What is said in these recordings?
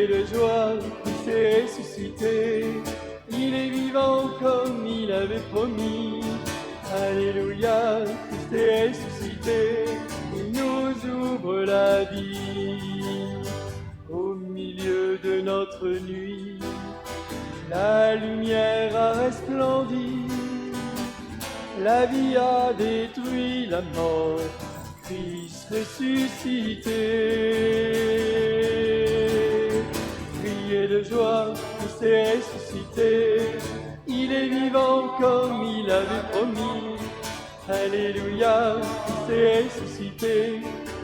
Criez de joie, Christ est ressuscité. Il est vivant comme il avait promis. Alléluia, Christ est ressuscité. Il nous ouvre la vie. Au milieu de notre nuit, la lumière a resplendi. La vie a détruit la mort. Christ ressuscité. Criez de joie, Christ est ressuscité. Il est vivant comme il avait promis. Alléluia, Christ est ressuscité.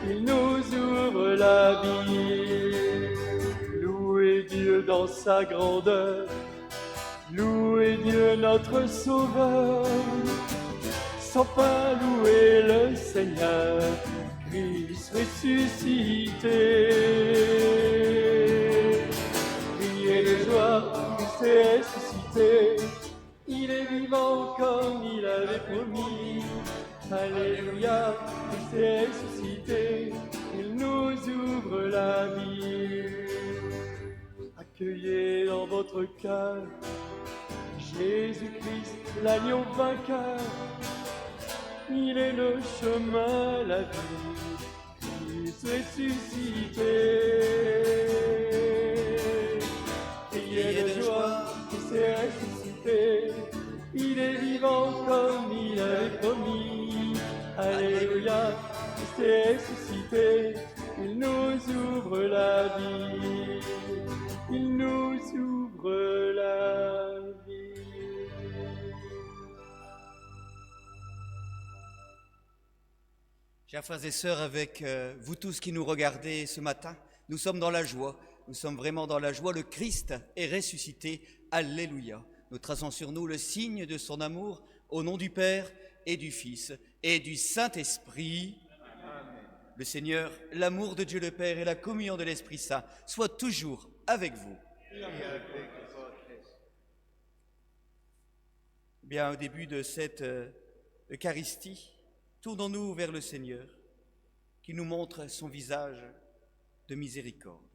Il nous ouvre la vie. Louez Dieu dans sa grandeur. Louez Dieu notre Sauveur. Sans pas louer le Seigneur, Christ ressuscité. Criez de joie, Christ est ressuscité. Il est vivant comme il avait promis. Alléluia, Christ est ressuscité. Il nous ouvre la vie. Accueillez dans votre cœur Jésus-Christ, l'agneau vainqueur. Il est le chemin, la vie, Christ ressuscité. Criez de joie, Christ est ressuscité. Il est vivant comme il avait promis. Alléluia, Christ est ressuscité. Il nous ouvre la vie. Il nous ouvre la vie. Chers frères et sœurs, avec vous tous qui nous regardez ce matin, nous sommes dans la joie, nous sommes vraiment dans la joie. Le Christ est ressuscité, alléluia. Nous traçons sur nous le signe de son amour, au nom du Père et du Fils et du Saint-Esprit. Amen. Le Seigneur, l'amour de Dieu le Père et la communion de l'Esprit Saint soient toujours avec vous. Et avec votre esprit. Bien, au début de cette Eucharistie, tournons-nous vers le Seigneur, qui nous montre son visage de miséricorde.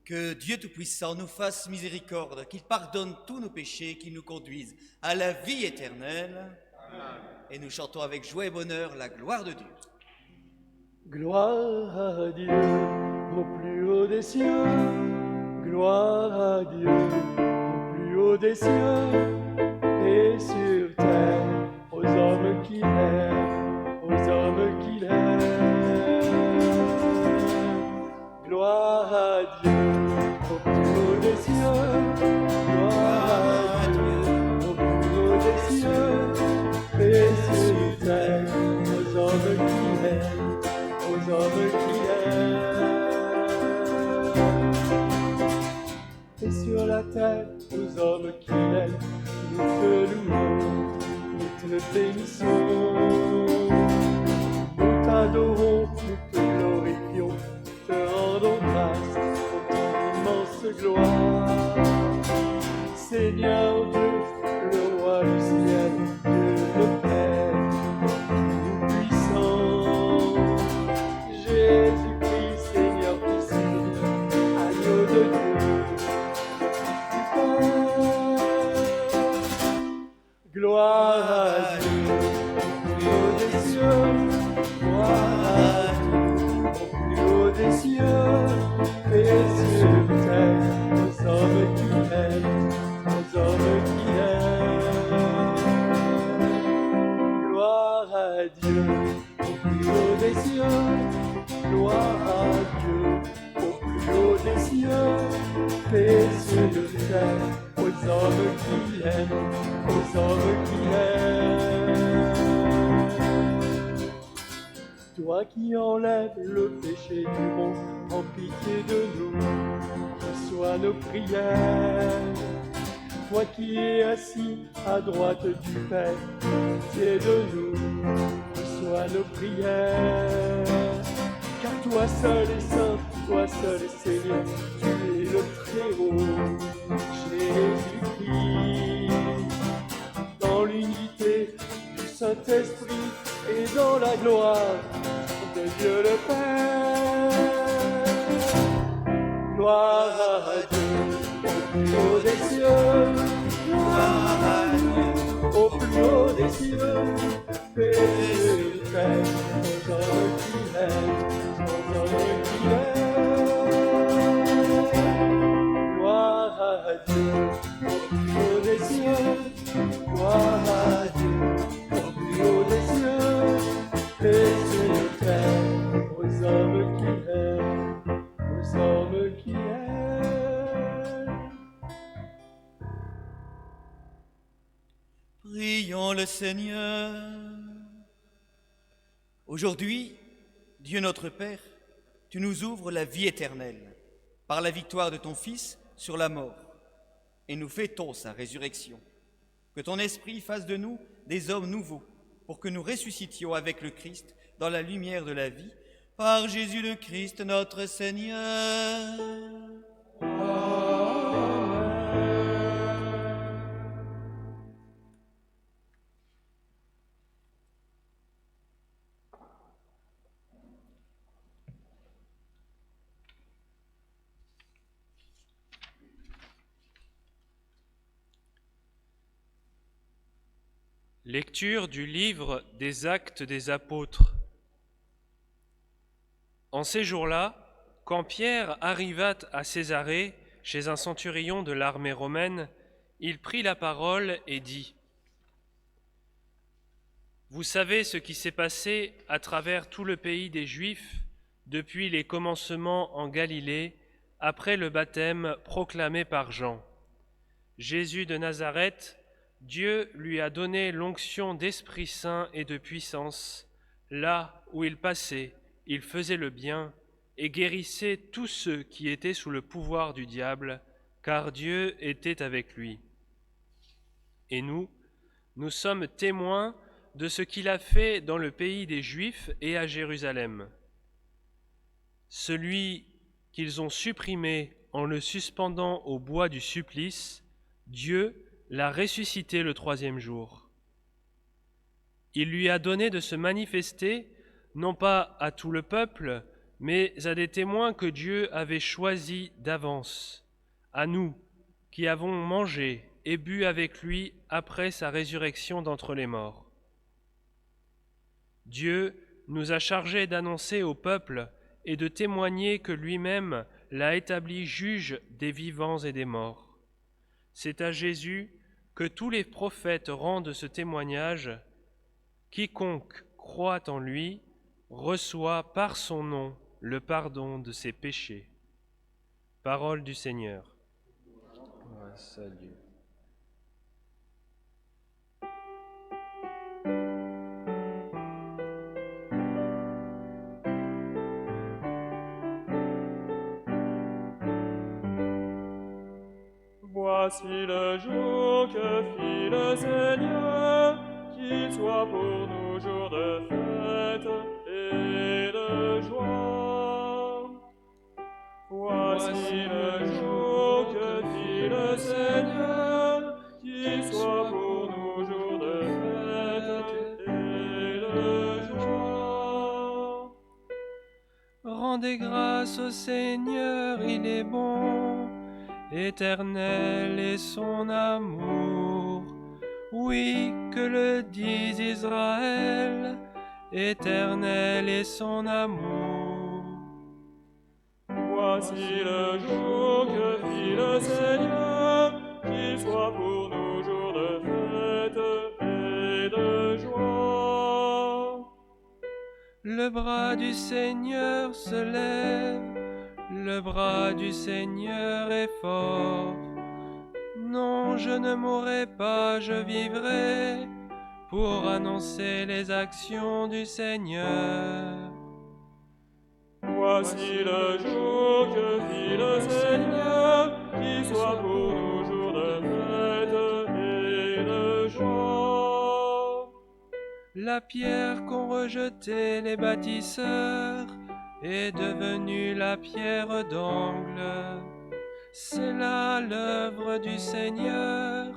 Que Dieu Tout-Puissant nous fasse miséricorde, qu'il pardonne tous nos péchés, qu'il nous conduise à la vie éternelle. Amen. Et nous chantons avec joie et bonheur la gloire de Dieu. Gloire à Dieu au plus haut des cieux, gloire à Dieu au plus haut des cieux, et sur terre aux hommes qu'il aime, aux hommes qu'il aime. Gloire à Dieu au plus haut des cieux, gloire à Dieu au plus haut des cieux, et sur terre aux hommes qu'il aime, aux hommes qu'il aime. Et sur la terre aux hommes qu'il aime, nous te louons, nous te bénissons, nous t'adorons, nous te glorifions, te rendons grâce pour ton immense gloire. Seigneur Dieu, le roi du ciel, Dieu le Père, tout-puissant, Jésus-Christ, Seigneur Fils unique, agneau de Dieu, gloire à Dieu au plus haut des cieux, gloire à Dieu au plus haut des cieux, et sur terre aux hommes qui aiment, aux hommes qui aiment. Gloire à Dieu au plus haut des cieux, gloire à Dieu au plus haut des cieux, et sur terre aux hommes qui aiment, aux hommes qui aiment. Toi qui enlèves le péché du monde, en pitié de nous, reçois nos prières. Toi qui es assis à droite du Père, pitié de nous, reçois nos prières. Car toi seul est saint, toi seul est Seigneur, tu es le Très-Haut, Jésus-Christ. Dans l'unité du Saint-Esprit et dans la gloire de Dieu le Père. Gloire à Dieu au plus haut des cieux, gloire à Dieu au plus haut des cieux, et sur terre aux hommes qui l'aiment, aux hommes qui l'aiment. Gloire à Dieu au plus haut des cieux, gloire à Dieu au plus haut des cieux, et sur terre aux hommes qui l'aiment, aux hommes qui l'aiment. Prions le Seigneur. Aujourd'hui, Dieu notre Père, tu nous ouvres la vie éternelle par la victoire de ton Fils sur la mort, et nous fêtons sa résurrection. Que ton Esprit fasse de nous des hommes nouveaux, pour que nous ressuscitions avec le Christ dans la lumière de la vie, par Jésus le Christ notre Seigneur. Lecture du livre des Actes des Apôtres. En ces jours-là, quand Pierre arriva à Césarée, chez un centurion de l'armée romaine, il prit la parole et dit : « Vous savez ce qui s'est passé à travers tout le pays des Juifs depuis les commencements en Galilée, après le baptême proclamé par Jean. Jésus de Nazareth, Dieu lui a donné l'onction d'Esprit Saint et de puissance. Là où il passait, il faisait le bien et guérissait tous ceux qui étaient sous le pouvoir du diable, car Dieu était avec lui. Et nous sommes témoins de ce qu'il a fait dans le pays des Juifs et à Jérusalem. Celui qu'ils ont supprimé en le suspendant au bois du supplice, Dieu l'a ressuscité le troisième jour. Il lui a donné de se manifester, non pas à tout le peuple, mais à des témoins que Dieu avait choisis d'avance, à nous qui avons mangé et bu avec lui après sa résurrection d'entre les morts. Dieu nous a chargés d'annoncer au peuple et de témoigner que lui-même l'a établi juge des vivants et des morts. C'est à Jésus que tous les prophètes rendent ce témoignage. Quiconque croit en lui reçoit par son nom le pardon de ses péchés. Parole du Seigneur. Grâce à Dieu. Voici le jour que fit le Seigneur, qu'il soit pour nous jour de fête et de joie. Voici le jour que fit le Seigneur, qu'il soit pour nous jour de fête et de joie. Rendez grâce au Seigneur, il est bon. Éternel est son amour, oui, que le dise Israël, éternel est son amour. Voici le jour que fit le Seigneur, qu'il soit pour nous jour de fête et de joie. Le bras du Seigneur se lève, le bras du Seigneur est fort. Non, je ne mourrai pas, je vivrai pour annoncer les actions du Seigneur. Voici le jour que fit le Seigneur, qu'il soit pour nous jour de fête et de joie. La pierre qu'ont rejetée les bâtisseurs est devenue la pierre d'angle. C'est là l'œuvre du Seigneur,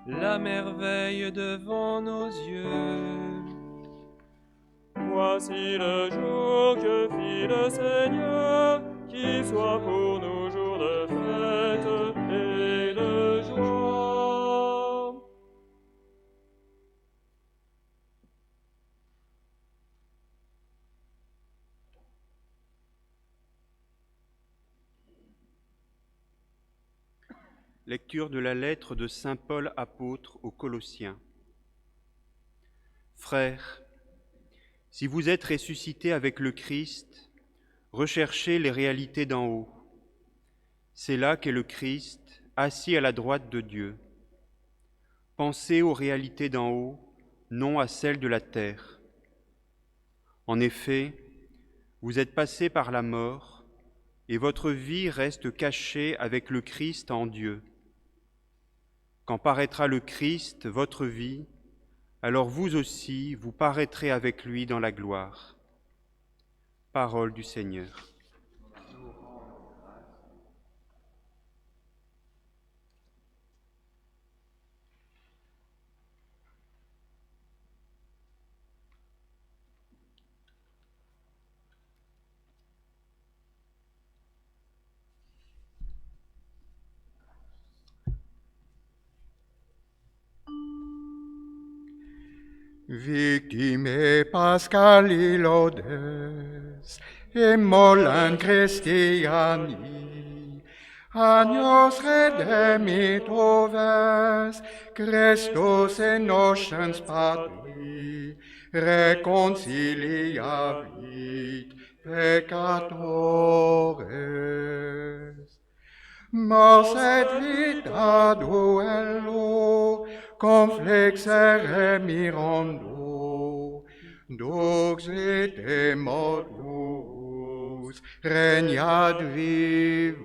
la merveille devant nos yeux. Voici le jour que fit le Seigneur, qu'il soit pour nous jour de fête et de joie. Lecture de la lettre de saint Paul apôtre aux Colossiens. Frères, si vous êtes ressuscités avec le Christ, recherchez les réalités d'en haut. C'est là qu'est le Christ, assis à la droite de Dieu. Pensez aux réalités d'en haut, non à celles de la terre. En effet, vous êtes passés par la mort, et votre vie reste cachée avec le Christ en Dieu. Quand paraîtra le Christ, votre vie, alors vous aussi, vous paraîtrez avec lui dans la gloire. Parole du Seigneur. Victime Pascali laudes, et mollen Christiani, Agnos redemit oves, Christus in notions patri, reconciliavit peccatores. Mors et vita duello, conflexere mirando, dux et mortus, regnat vivus.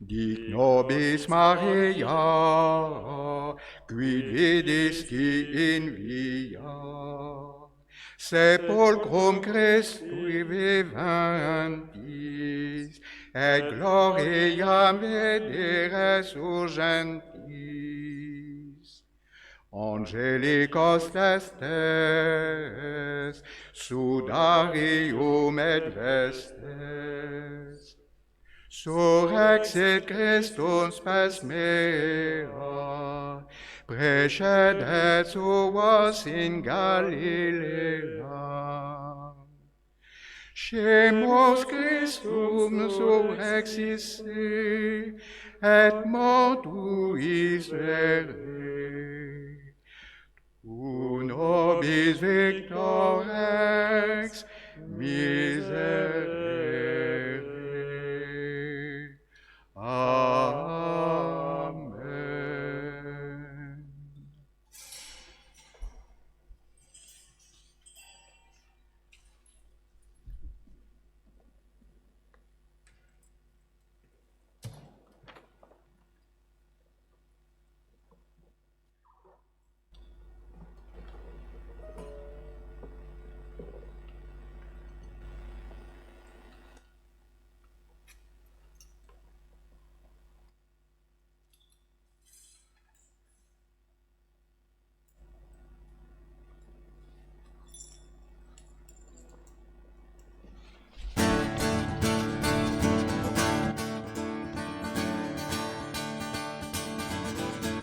Dic nobis Maria, quid vidisti in via, sepulcrum Christi viventis, et gloriam vedere surgentis. Angelicos testes, sudarium et vestes, surrexit Christum spes mea, precedet suos in Galilea. Scemus Christum surrexit se, et mortuis vere. Tu nobis victor ex miserere. Amen.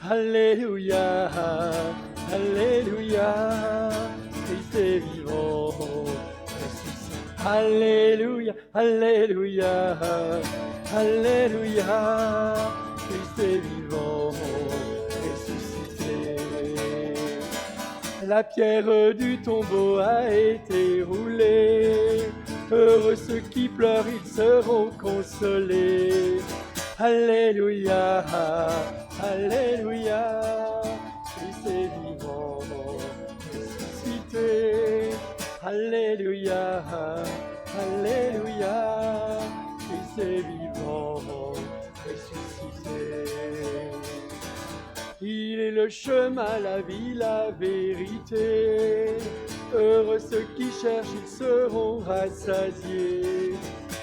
Alléluia, Alléluia, Christ est vivant, ressuscité. Alléluia, Alléluia, Alléluia, Christ est vivant, ressuscité. La pierre du tombeau a été roulée, heureux ceux qui pleurent, ils seront consolés. Alléluia, Alléluia, Christ est vivant, ressuscité. Alléluia, Alléluia, Christ est vivant, ressuscité. Il est le chemin, la vie, la vérité. Heureux ceux qui cherchent, ils seront rassasiés.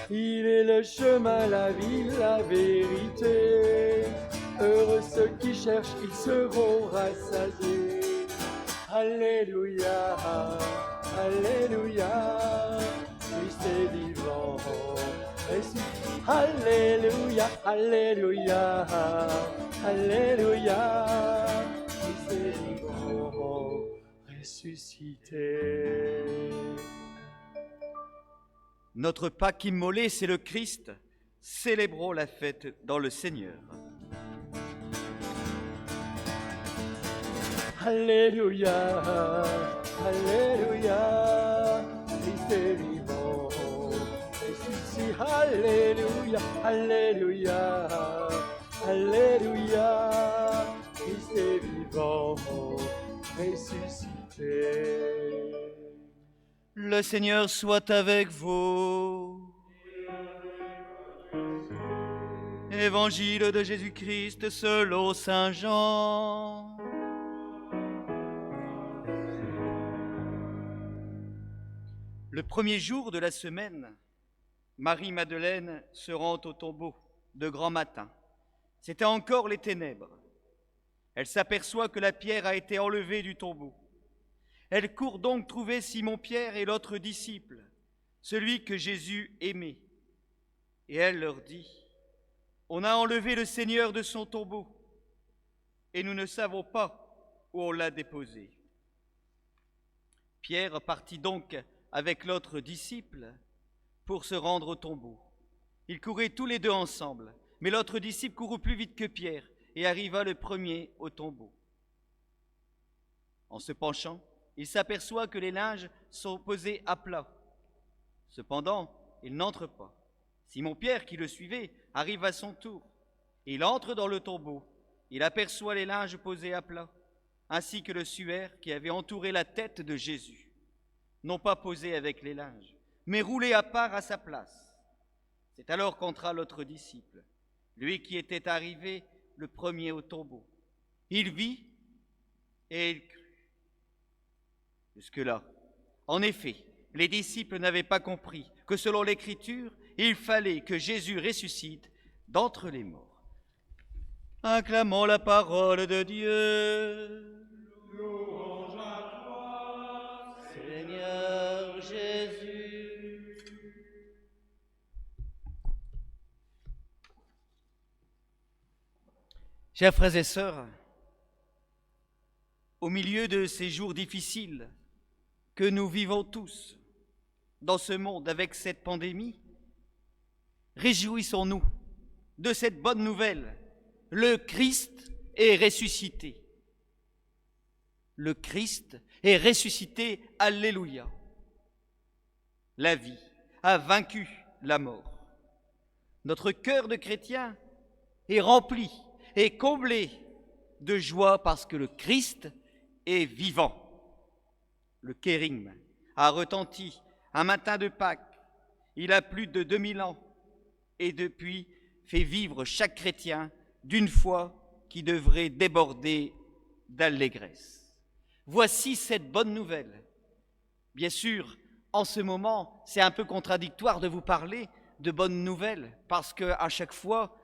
Il est le chemin, la vie, la vérité. Heureux ceux qui cherchent, ils seront rassasiés. Alléluia, Alléluia, Christ est vivant, ressuscité. Alléluia, Alléluia, Alléluia, Christ est vivant, ressuscité. Notre Pâque immolée, c'est le Christ. Célébrons la fête dans le Seigneur. Alléluia, Alléluia, Christ est vivant, ressuscité. Alléluia, Alléluia, Alléluia, Christ est vivant, ressuscité. Le Seigneur soit avec vous. Évangile de Jésus-Christ selon saint Jean. Le premier jour de la semaine, Marie-Madeleine se rend au tombeau de grand matin. C'était encore les ténèbres. Elle s'aperçoit que la pierre a été enlevée du tombeau. Elle court donc trouver Simon-Pierre et l'autre disciple, celui que Jésus aimait. Et elle leur dit, « On a enlevé le Seigneur de son tombeau, et nous ne savons pas où on l'a déposé. » Pierre partit donc avec l'autre disciple pour se rendre au tombeau. Ils couraient tous les deux ensemble, mais l'autre disciple courut plus vite que Pierre et arriva le premier au tombeau. En se penchant, il s'aperçoit que les linges sont posés à plat. Cependant, il n'entre pas. Simon-Pierre, qui le suivait, arrive à son tour. Il entre dans le tombeau. Il aperçoit les linges posés à plat, ainsi que le suaire qui avait entouré la tête de Jésus, non pas posé avec les linges, mais roulé à part à sa place. C'est alors qu'entra l'autre disciple, lui qui était arrivé le premier au tombeau. Il vit et il crut. Jusque-là, en effet, les disciples n'avaient pas compris que selon l'Écriture, il fallait que Jésus ressuscite d'entre les morts. Acclamons la parole de Dieu. Jésus. Chers frères et sœurs, au milieu de ces jours difficiles que nous vivons tous dans ce monde avec cette pandémie, réjouissons-nous de cette bonne nouvelle. Le Christ est ressuscité. Le Christ est ressuscité, alléluia. La vie a vaincu la mort. Notre cœur de chrétien est rempli et comblé de joie parce que le Christ est vivant. Le kérigme a retenti un matin de Pâques. Il a plus de 2000 ans et depuis fait vivre chaque chrétien d'une foi qui devrait déborder d'allégresse. Voici cette bonne nouvelle. Bien sûr, en ce moment, c'est un peu contradictoire de vous parler de bonnes nouvelles parce qu'à chaque fois,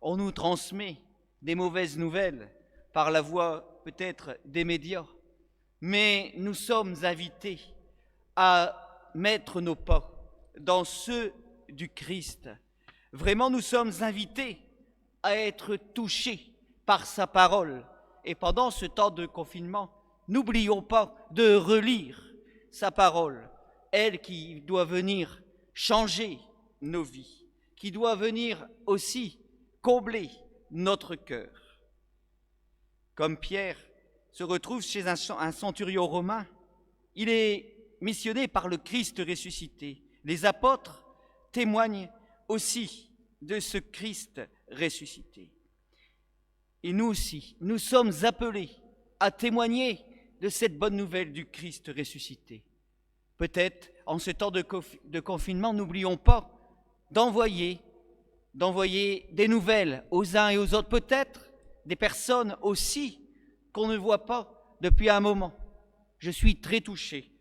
on nous transmet des mauvaises nouvelles par la voie peut-être des médias. Mais nous sommes invités à mettre nos pas dans ceux du Christ. Vraiment, nous sommes invités à être touchés par sa parole. Et pendant ce temps de confinement, n'oublions pas de relire sa parole, elle qui doit venir changer nos vies, qui doit venir aussi combler notre cœur. Comme Pierre se retrouve chez un centurion romain, il est missionné par le Christ ressuscité. Les apôtres témoignent aussi de ce Christ ressuscité. Et nous aussi, nous sommes appelés à témoigner de cette bonne nouvelle du Christ ressuscité. Peut-être, en ce temps de confinement, n'oublions pas d'envoyer des nouvelles aux uns et aux autres, peut-être des personnes aussi qu'on ne voit pas depuis un moment. Je suis très touché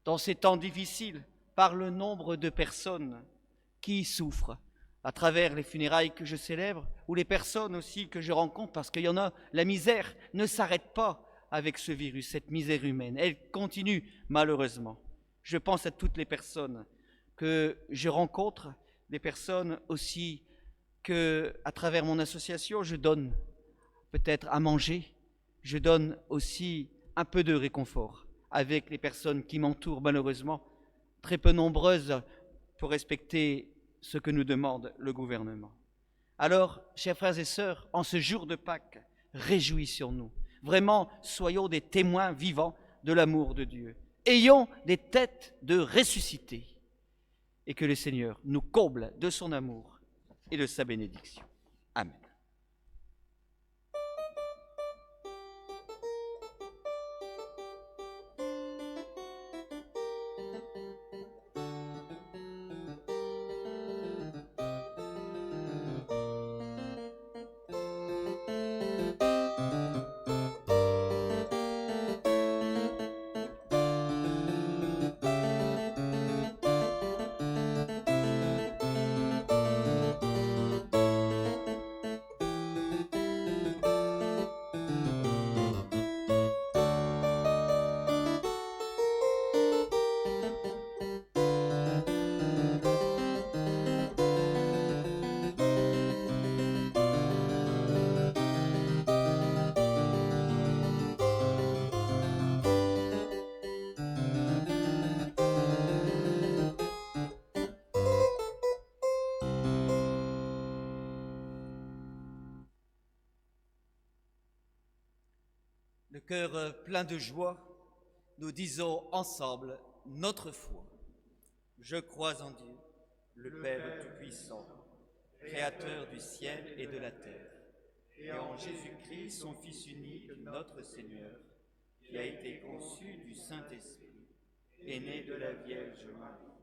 dans ces temps difficiles par le nombre de personnes qui souffrent à travers les funérailles que je célèbre ou les personnes aussi que je rencontre, parce qu'il y en a, la misère ne s'arrête pas avec ce virus, cette misère humaine, elle continue malheureusement. Je pense à toutes les personnes que je rencontre, des personnes aussi que, à travers mon association, je donne peut-être à manger, je donne aussi un peu de réconfort avec les personnes qui m'entourent, malheureusement, très peu nombreuses pour respecter ce que nous demande le gouvernement. Alors, chers frères et sœurs, en ce jour de Pâques, réjouissons-nous. Vraiment, soyons des témoins vivants de l'amour de Dieu. Ayons des têtes de ressuscités et que le Seigneur nous comble de son amour et de sa bénédiction. Amen. Le cœur plein de joie, nous disons ensemble notre foi. Je crois en Dieu, le Père Tout-Puissant, Créateur du ciel et de la terre, et en Jésus-Christ, son Fils unique, notre Seigneur, qui a été conçu du Saint-Esprit, est né de la Vierge Marie,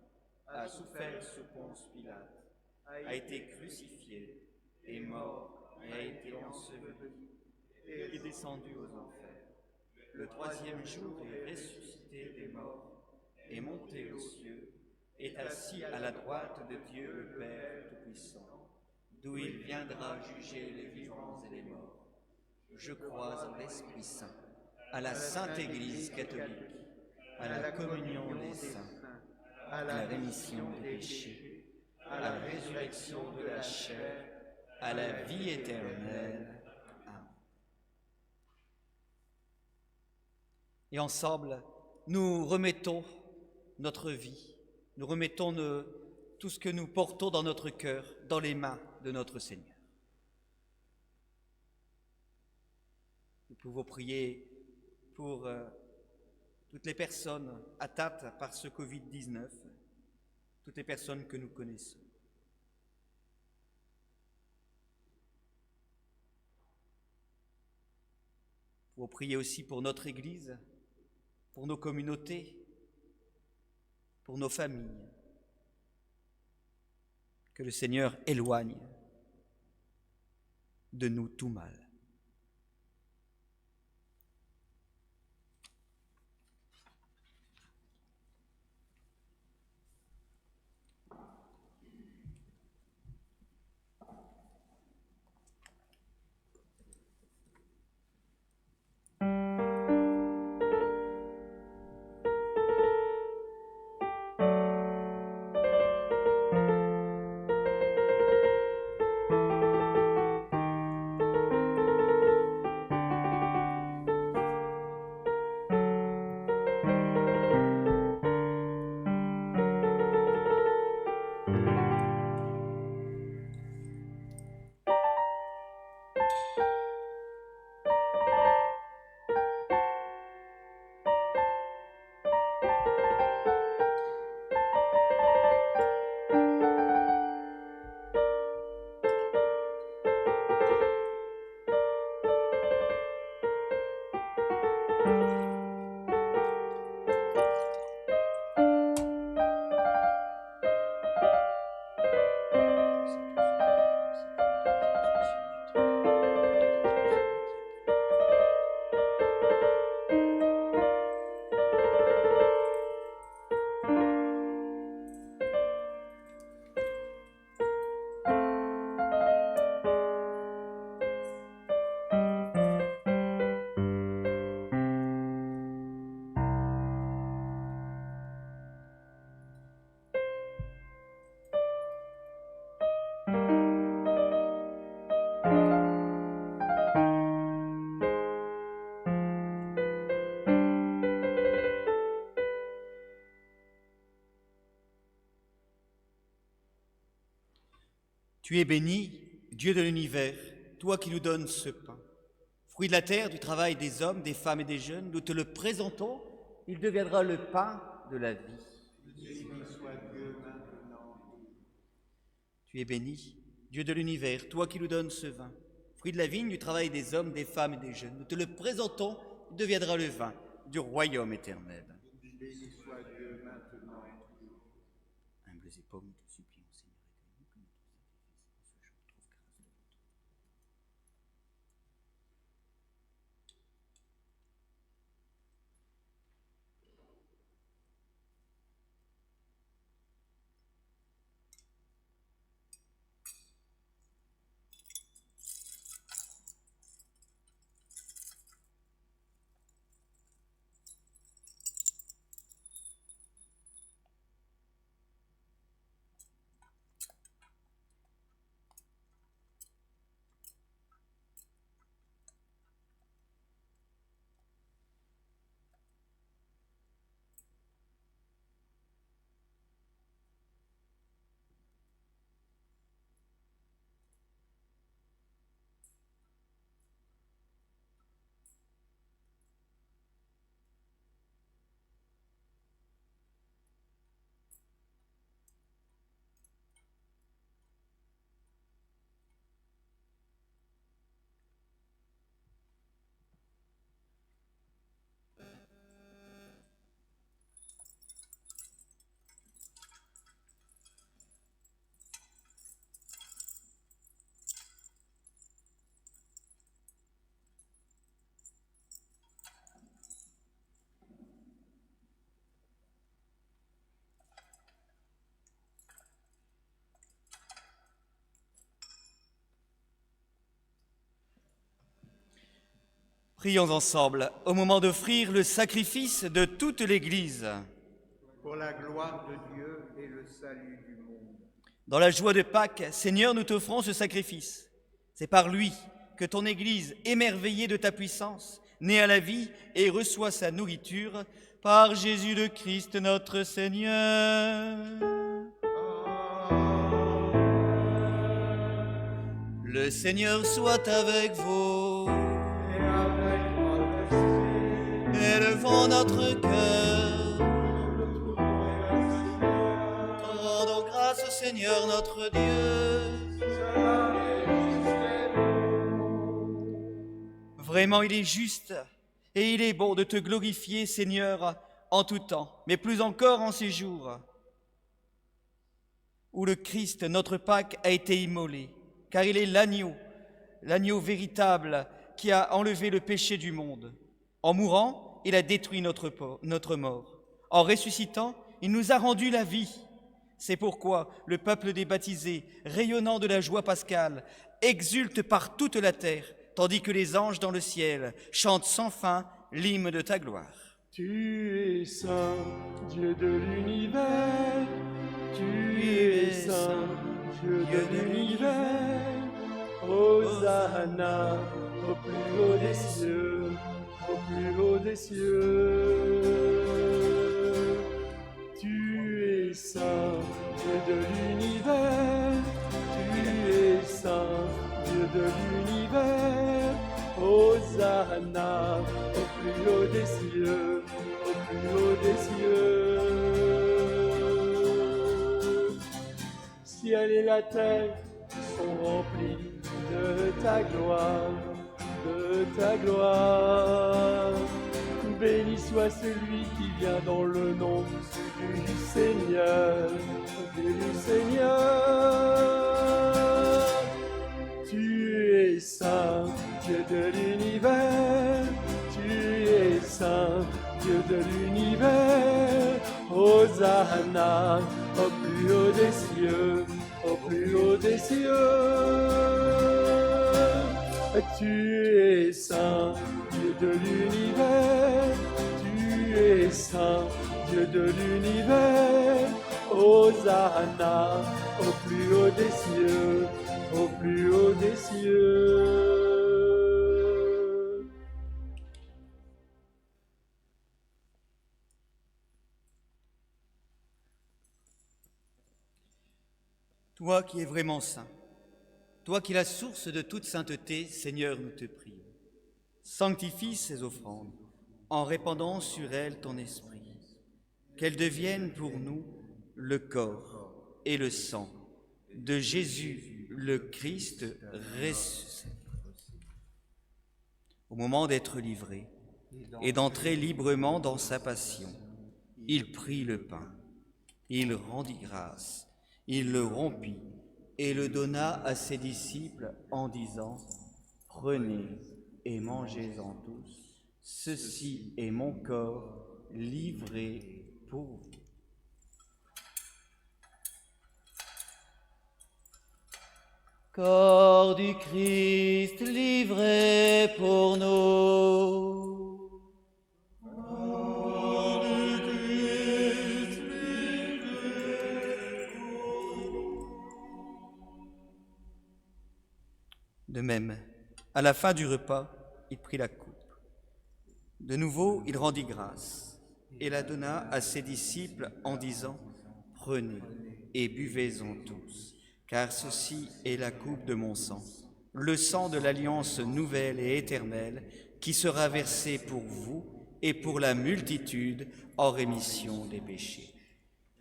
a souffert sous Ponce Pilate, a été crucifié, est mort et a été enseveli, et est descendu aux enfers. Le troisième jour est ressuscité des morts, est monté aux cieux, est assis à la droite de Dieu le Père Tout-Puissant, d'où il viendra juger les vivants et les morts. Je crois en l'Esprit Saint, à la Sainte Église catholique, à la communion des saints, à la rémission des péchés, à la résurrection de la chair, à la vie éternelle. Amen. Et ensemble, nous remettons notre vie, nous remettons tout ce que nous portons dans notre cœur, dans les mains de notre Seigneur. Nous pouvons prier pour toutes les personnes atteintes par ce Covid-19, toutes les personnes que nous connaissons. Nous pouvons prier aussi pour notre Église, pour nos communautés, pour nos familles. Que le Seigneur éloigne de nous tout mal. Tu es béni, Dieu de l'univers, toi qui nous donnes ce pain. Fruit de la terre, du travail des hommes, des femmes et des jeunes, nous te le présentons, il deviendra le pain de la vie. Tu es béni, Dieu de l'univers, toi qui nous donnes ce vin. Fruit de la vigne, du travail des hommes, des femmes et des jeunes, nous te le présentons, il deviendra le vin du royaume éternel. Béni soit Dieu maintenant et toujours. Humbles et pauvres, nous te supplions, Seigneur, aide-nous que notre sacrifice en ce jour trouve grâce devant toi. Prions ensemble au moment d'offrir le sacrifice de toute l'Église. pour la gloire de Dieu et le salut du monde. Dans la joie de Pâques, Seigneur, nous t'offrons ce sacrifice. C'est par lui que ton Église, émerveillée de ta puissance, naît à la vie et reçoit sa nourriture par Jésus le Christ notre Seigneur. Le Seigneur soit avec vous. Et avec votre esprit, Élevons notre cœur. nous le trouverons. Rendons grâce au Seigneur notre Dieu. Cela est juste et bon. Vraiment, il est juste et il est bon de te glorifier, Seigneur, en tout temps, mais plus encore en ces jours où le Christ, notre Pâque, a été immolé, car il est l'agneau véritable qui a enlevé le péché du monde. En mourant, il a détruit notre mort. En ressuscitant, il nous a rendu la vie. C'est pourquoi le peuple des baptisés, rayonnant de la joie pascale, exulte par toute la terre, tandis que les anges dans le ciel chantent sans fin l'hymne de ta gloire. Tu es saint, Dieu de l'univers. Tu es saint, Dieu de l'univers. Hosanna, au plus haut des cieux, au plus haut des cieux. Tu es saint, Dieu de l'univers. Tu es saint, Dieu de l'univers. Hosanna, au plus haut des cieux, au plus haut des cieux. Ciel et la terre sont remplis de ta gloire, de ta gloire. Béni soit celui qui vient dans le nom du Seigneur, du Seigneur. Tu es saint, Dieu de l'univers. Tu es saint, Dieu de l'univers. Hosanna, au plus haut des cieux, au plus haut des cieux. Tu es saint, Dieu de l'univers. Tu es saint, Dieu de l'univers. Hosanna, au plus haut des cieux, au plus haut des cieux. Toi qui es vraiment saint, toi qui es la source de toute sainteté, Seigneur, nous te prions. Sanctifie ces offrandes en répandant sur elles ton esprit, qu'elles deviennent pour nous le corps et le sang de Jésus, le Christ ressuscité. Au moment d'être livré et d'entrer librement dans sa passion, il prit le pain, il rendit grâce, il le rompit et le donna à ses disciples en disant « Prenez et mangez-en tous, ceci est mon corps livré pour vous. » Corps du Christ livré pour nous. De même, à la fin du repas, il prit la coupe. De nouveau, il rendit grâce et la donna à ses disciples en disant « Prenez et buvez-en tous, car ceci est la coupe de mon sang, le sang de l'alliance nouvelle et éternelle qui sera versé pour vous et pour la multitude en rémission des péchés.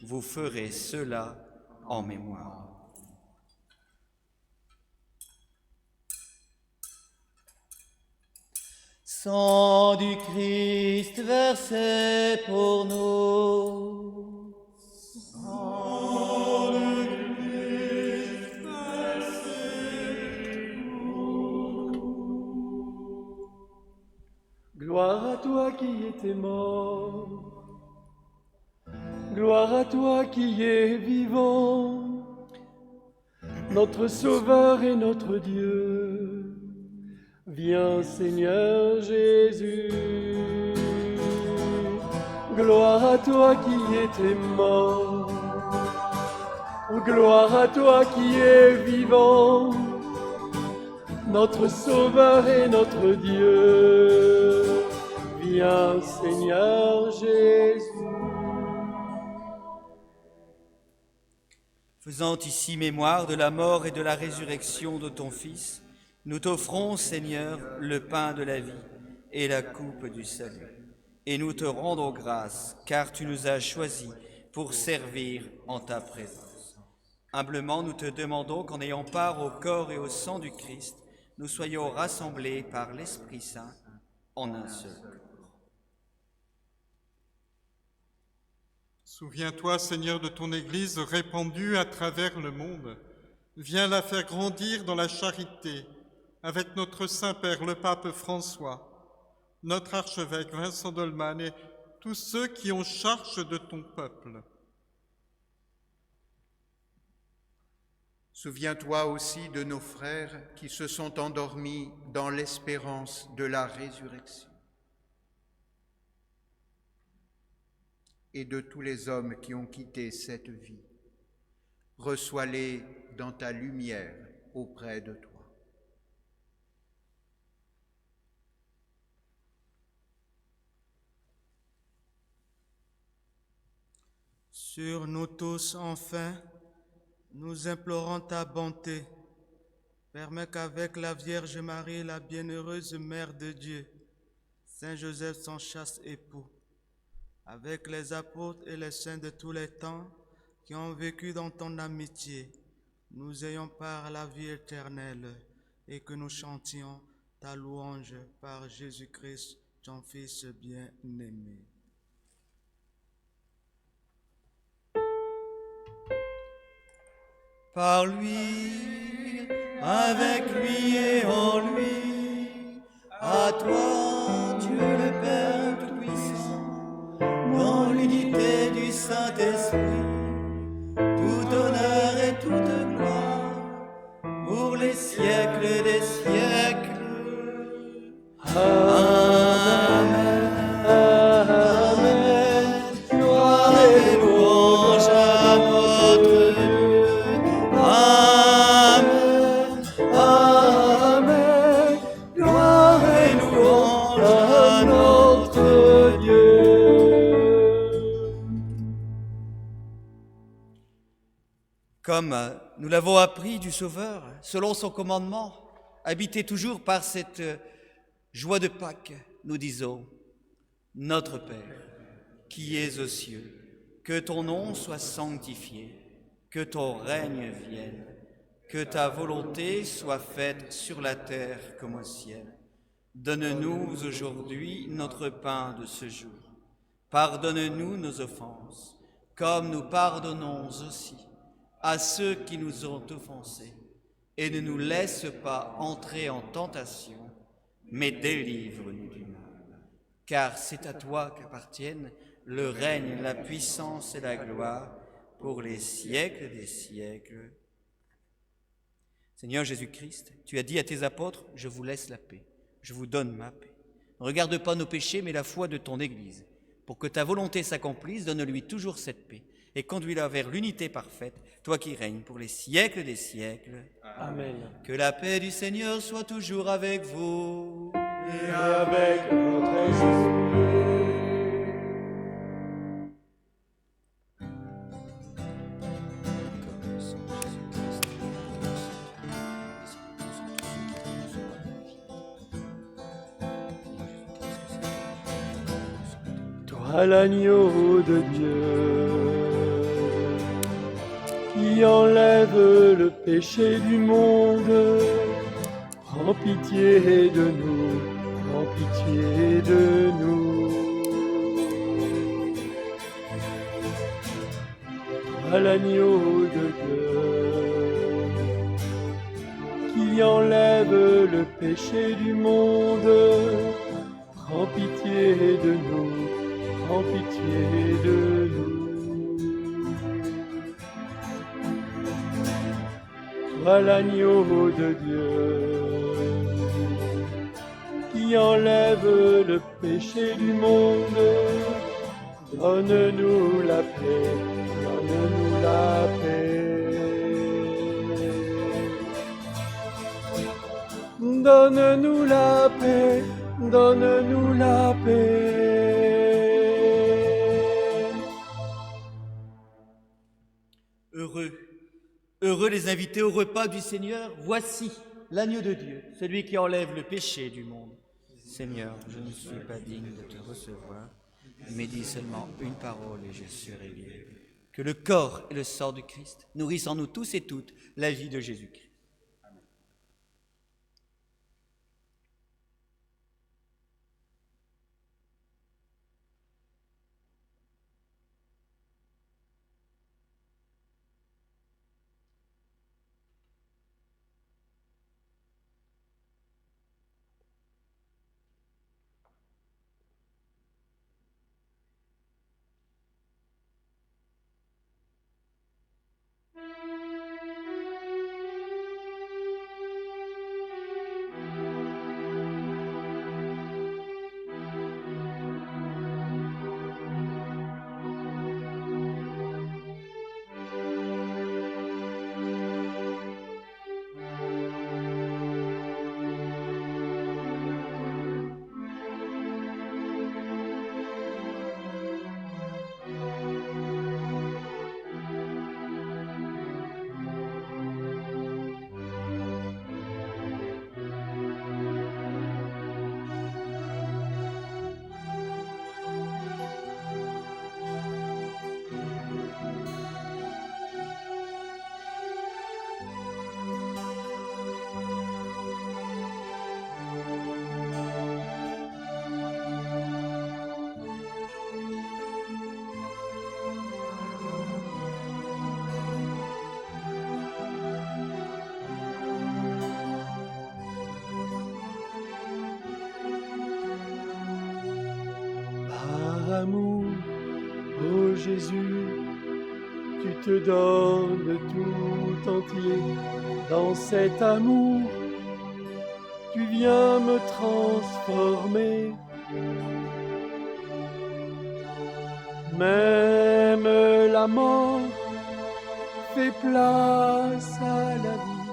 Vous ferez cela en mémoire. » Sang du Christ versé pour nous. Sang du Christ versé pour nous. Gloire à toi qui étais mort. Gloire à toi qui es vivant. Notre Sauveur et notre Dieu. Viens Seigneur Jésus, gloire à toi qui étais mort. Oh, gloire à toi qui es vivant, notre Sauveur et notre Dieu. Viens, Seigneur Jésus. Faisant ici mémoire de la mort et de la résurrection de ton Fils, nous t'offrons, Seigneur, le pain de la vie et la coupe du salut. Et nous te rendons grâce, car tu nous as choisis pour servir en ta présence. Humblement, nous te demandons qu'en ayant part au corps et au sang du Christ, nous soyons rassemblés par l'Esprit Saint en un seul corps. Souviens-toi, Seigneur, de ton Église répandue à travers le monde. Viens la faire grandir dans la charité, avec notre Saint-Père, le Pape François, notre archevêque Vincent Dolman et tous ceux qui ont charge de ton peuple. Souviens-toi aussi de nos frères qui se sont endormis dans l'espérance de la résurrection et de tous les hommes qui ont quitté cette vie. Reçois-les dans ta lumière auprès de toi. Sur nous tous, enfin, nous implorons ta bonté. Permets qu'avec la Vierge Marie, la bienheureuse Mère de Dieu, Saint Joseph son chaste époux, avec les apôtres et les saints de tous les temps qui ont vécu dans ton amitié, nous ayons part à la vie éternelle et que nous chantions ta louange par Jésus-Christ, ton Fils bien-aimé. Par lui, avec lui et en lui, à toi, Dieu le Père Tout-Puissant, dans l'unité du Saint-Esprit, tout honneur et toute gloire, pour les siècles des siècles. Amen. Amen. Gloire et louange à notre Dieu. Amen. Amen. Gloire et louange à notre Dieu. Comme nous l'avons appris du Sauveur, selon son commandement, habité toujours par cette joie de Pâques, nous disons: Notre Père, qui es aux cieux, que ton nom soit sanctifié, que ton règne vienne, que ta volonté soit faite sur la terre comme au ciel. Donne-nous aujourd'hui notre pain de ce jour. Pardonne-nous nos offenses, comme nous pardonnons aussi à ceux qui nous ont offensés. Et ne nous laisse pas entrer en tentation, mais délivre-nous du mal. Car c'est à toi qu'appartiennent le règne, la puissance et la gloire pour les siècles des siècles. Seigneur Jésus-Christ, tu as dit à tes apôtres: je vous laisse la paix, je vous donne ma paix. Ne regarde pas nos péchés, mais la foi de ton Église. Pour que ta volonté s'accomplisse, donne-lui toujours cette paix et conduis-la vers l'unité parfaite, toi qui règnes pour les siècles des siècles. Amen. Que la paix du Seigneur soit toujours avec vous. Et avec votre esprit. Toi l'agneau de Dieu, qui enlève le péché du monde, prends pitié de nous, prends pitié de nous. Toi l'agneau de Dieu, qui enlève le péché du monde, prends pitié de nous, prends pitié de nous. Toi l'agneau de Dieu, qui enlève le péché du monde, donne-nous la paix, donne-nous la paix. Donne-nous la paix, donne-nous la paix. Heureux les invités au repas du Seigneur. Voici l'agneau de Dieu, celui qui enlève le péché du monde. Seigneur, je ne suis pas digne de te recevoir, mais dis seulement une parole et je serai guéri. Que le corps et le sang du Christ nourrissent en nous tous et toutes la vie de Jésus-Christ. Amour, ô Jésus, tu te donnes tout entier. Dans cet amour, tu viens me transformer. Même la mort fait place à la vie.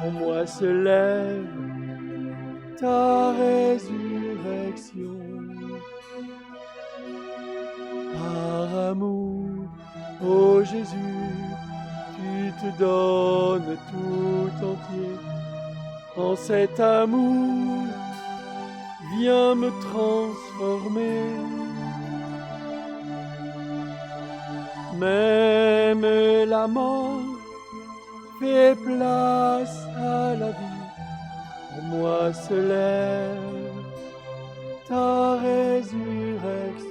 En moi se lève ta résurrection. Par amour, ô Jésus, tu te donnes tout entier. En cet amour, viens me transformer. Même la mort fait place à la vie. En moi se lève ta résurrection.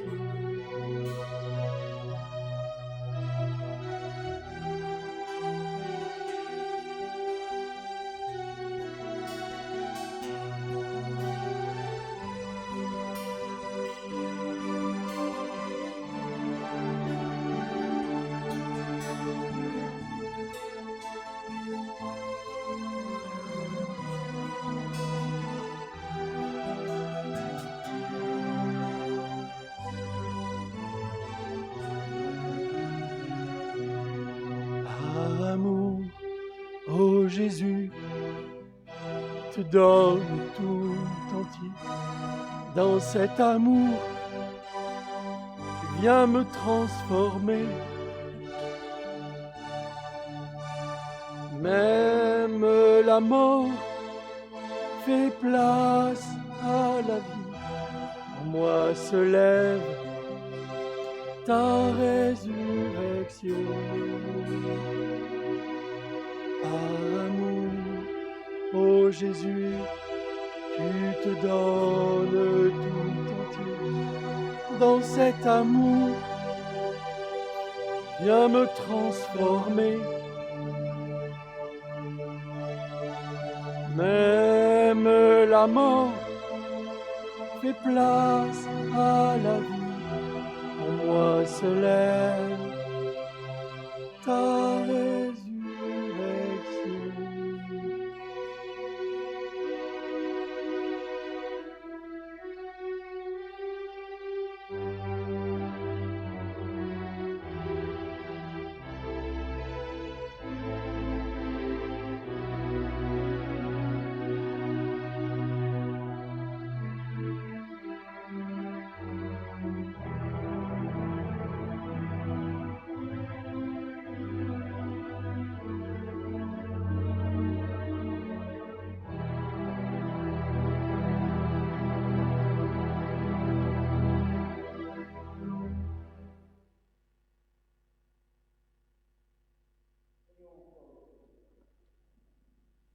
Amour, ô Jésus, te donne tout entier. Dans cet amour, tu viens me transformer. Même la mort fait place à la vie. En moi se lève ta résurrection. Par amour, ô Jésus, tu te donnes tout entier. Dans cet amour, viens me transformer. Même la mort fait place à la vie. En moi se lève ta résurrection.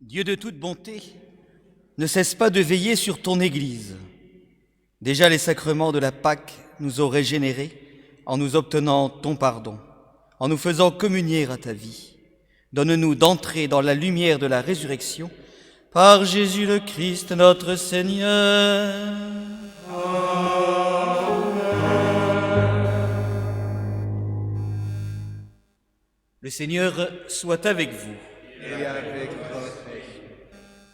Dieu de toute bonté, ne cesse pas de veiller sur ton Église. Déjà les sacrements de la Pâque nous ont régénérés en nous obtenant ton pardon, en nous faisant communier à ta vie. Donne-nous d'entrer dans la lumière de la résurrection par Jésus le Christ notre Seigneur. Le Seigneur soit avec vous. Et avec votre esprit.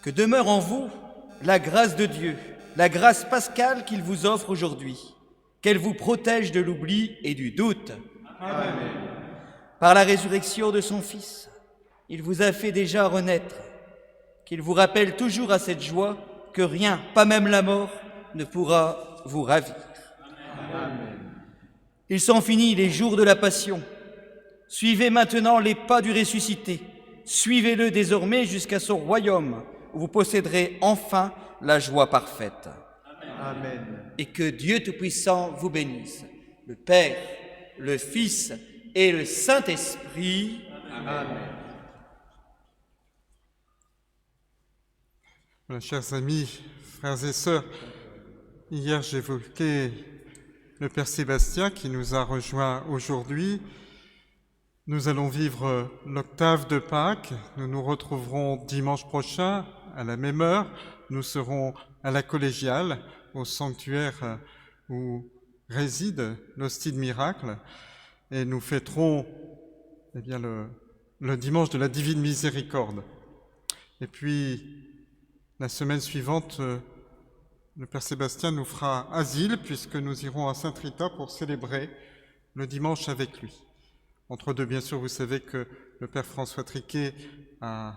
Que demeure en vous la grâce de Dieu, la grâce pascale qu'il vous offre aujourd'hui, qu'elle vous protège de l'oubli et du doute. Amen. Par la résurrection de son Fils, il vous a fait déjà renaître, qu'il vous rappelle toujours à cette joie que rien, pas même la mort, ne pourra vous ravir. Amen. Ils sont finis les jours de la Passion. Suivez maintenant les pas du ressuscité. Suivez-le désormais jusqu'à son royaume, où vous posséderez enfin la joie parfaite. Amen. Et que Dieu Tout-Puissant vous bénisse, le Père, le Fils et le Saint-Esprit. Amen. Voilà, chers amis, frères et sœurs, hier j'évoquais le Père Sébastien qui nous a rejoints aujourd'hui. Nous allons vivre l'octave de Pâques. Nous nous retrouverons dimanche prochain à la même heure. Nous serons à la collégiale, au sanctuaire où réside l'hostie de miracle. Et nous fêterons le dimanche de la Divine Miséricorde. Et puis, la semaine suivante, le Père Sébastien nous fera asile puisque nous irons à Saint-Rita pour célébrer le dimanche avec lui. Entre deux, bien sûr, vous savez que le Père François Triquet à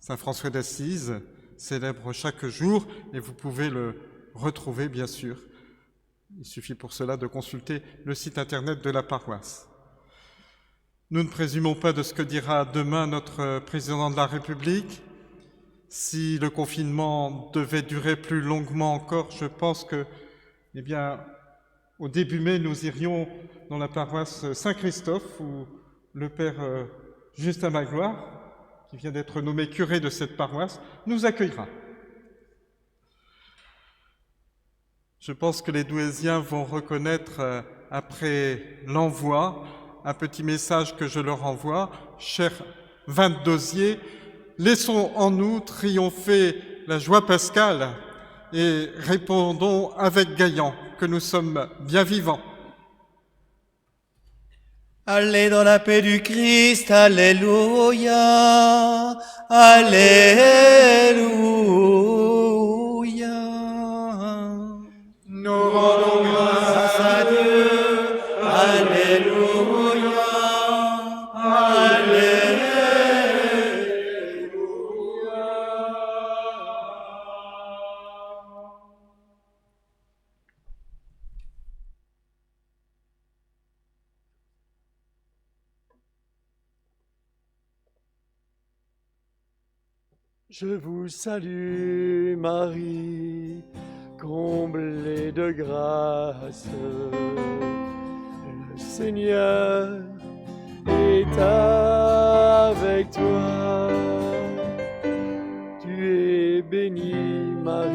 Saint-François d'Assise célèbre chaque jour et vous pouvez le retrouver, bien sûr. Il suffit pour cela de consulter le site internet de la paroisse. Nous ne présumons pas de ce que dira demain notre président de la République. Si le confinement devait durer plus longuement encore, je pense que, au début mai, nous irions dans la paroisse Saint-Christophe où le Père Justin Magloire, qui vient d'être nommé curé de cette paroisse, nous accueillera. Je pense que les Douaisiens vont reconnaître, après l'envoi, un petit message que je leur envoie. Chers Vindosiers, laissons en nous triompher la joie pascale et répondons avec Gaillan que nous sommes bien vivants. Allez dans la paix du Christ, alléluia, alléluia. Nous rendons grâce à Dieu. Alléluia, alléluia. Je vous salue, Marie, comblée de grâce. Le Seigneur est avec toi. Tu es bénie, Marie,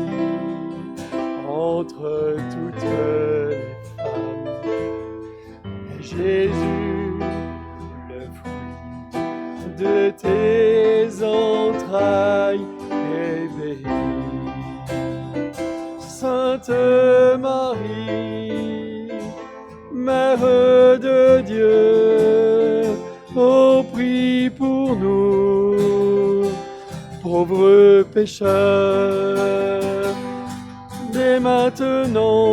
entre toutes les femmes. Et Jésus, le fruit de tes entrailles est béni. Sainte Marie, Mère de Dieu, ô prie pour nous, pauvres pécheurs, dès maintenant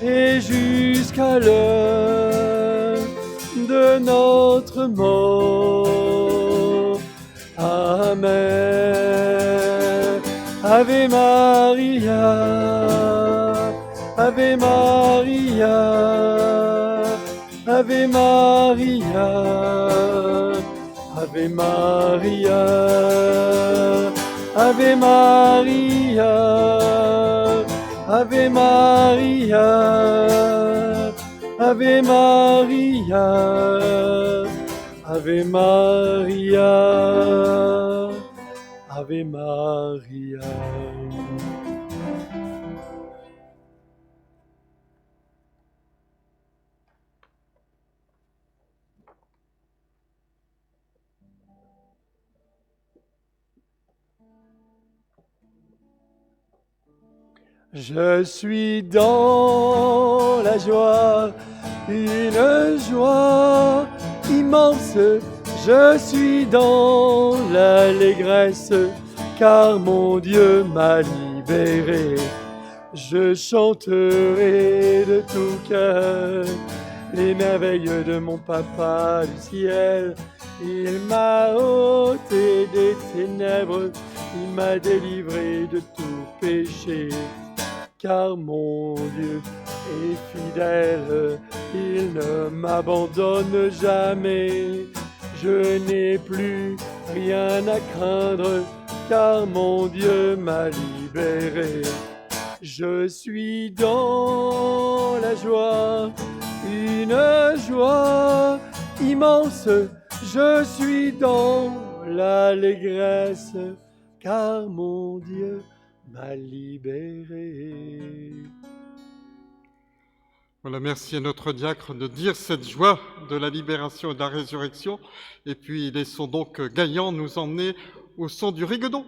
et jusqu'à l'heure de notre mort. Amen. Ave Maria, Ave Maria, Ave Maria, Ave Maria, Ave Maria, Ave Maria, Ave Maria, Ave Maria. Ave Maria. Je suis dans la joie, une joie immense. Je suis dans l'allégresse, car mon Dieu m'a libéré. Je chanterai de tout cœur les merveilles de mon Papa du ciel. Il m'a ôté des ténèbres, il m'a délivré de tout péché. Car mon Dieu est fidèle, il ne m'abandonne jamais. Je n'ai plus rien à craindre, car mon Dieu m'a libéré. Je suis dans la joie, une joie immense. Je suis dans l'allégresse, car mon Dieu m'a libéré. Voilà, merci à notre diacre de dire cette joie de la libération et de la résurrection. Et puis laissons donc Gaillan nous emmener au son du rigodon.